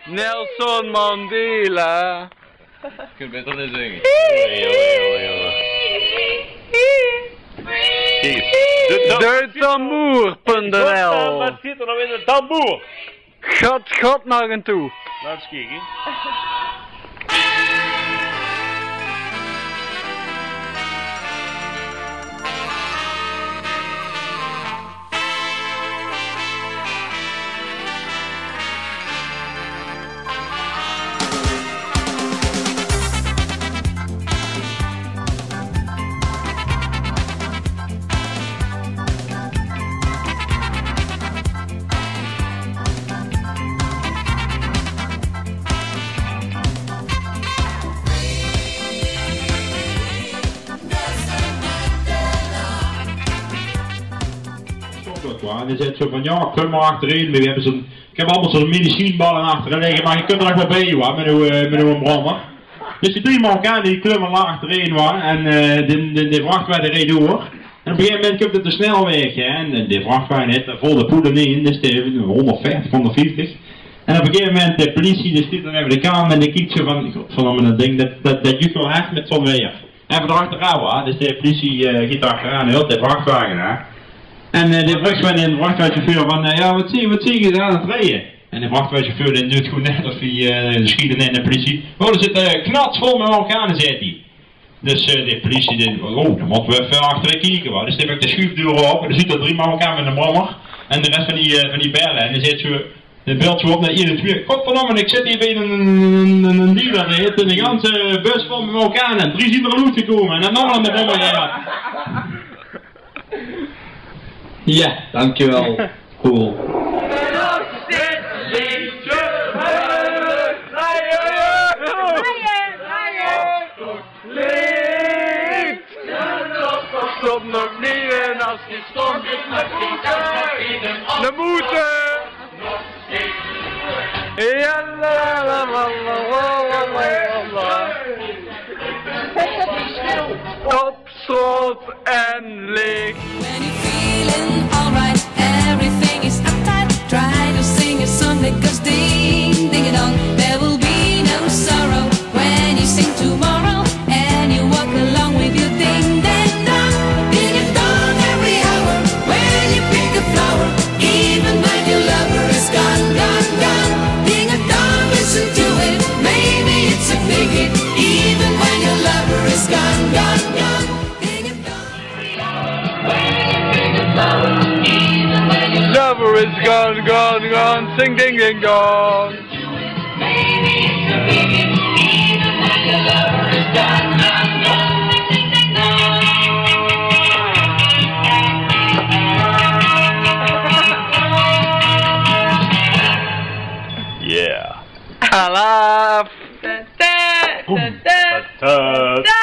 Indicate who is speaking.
Speaker 1: Nelson Mandela.
Speaker 2: Je kunt beter niet zingen.
Speaker 1: De tamboer.nl.
Speaker 3: Wat zit er nou in de tamboer?
Speaker 1: God naar en toe.
Speaker 3: Laat eens kijken.
Speaker 4: En dan zit zo van, ja, kom maar achterin. We hebben zo'n, ik heb allemaal zo'n medicijnballen achterin liggen, maar je kunt er nog wel bij, hoor, met een brommer. Dus die 3 Marokkanen die klimmen naar achterin, hoor, en de vrachtwagen reed door. En op een gegeven moment komt het de snelweg, hè, en de vrachtwagen heeft vol de poelen in, dus de 150, 150. En op een gegeven moment de politie, die stiet dan even de kamer en die kijkt zo van dat ding, dat juist wel echt met zo'n weer. Even erachteraan, hoor, dus de politie gaat achteraan, heel de vrachtwagen, hè. En de vrachtwagenchauffeur van, ja, wat zie je daar aan het rijden? En de vrachtwagenchauffeur die doet gewoon net of hij schiet in de politie. Oh, er zit knatsvol met Marokkanen, zegt hij. Dus de politie denkt, oh, dan moeten we even achterin kijken, hoor. Dus dan heb ik de schuifdeur op en dan ziet er 3 Marokkanen met een brommer. En de rest van die bellen. En dan zit zo, de belt zo op naar 1 en 2. Godverdomme, ik zit hier bij een dealer, die heeft een ganse bus vol met Marokkanen. 3 zien er een te komen en dan nog een brommer gehad. Ja, dankjewel. Cool.
Speaker 1: Stop nog niet en als die stond is nog niet de moeten. Ja la la la la la la. Op slot en licht.
Speaker 5: Alright, everything is uptight. Try to sing a song that goes ding, ding it on. There will be no sorrow when you sing tomorrow and you walk along with your ding dang dong. Ding it dong every hour when you pick a flower, even when your lover is gone, gone, gone. Ding it dong, listen to it. Maybe it's a big hit, even when your lover is gone, gone, gone. Ding it dong.
Speaker 1: Lover is gone, gone, gone, sing ding ding dong.
Speaker 3: Yeah.
Speaker 1: Alaf.
Speaker 3: Ta-ta.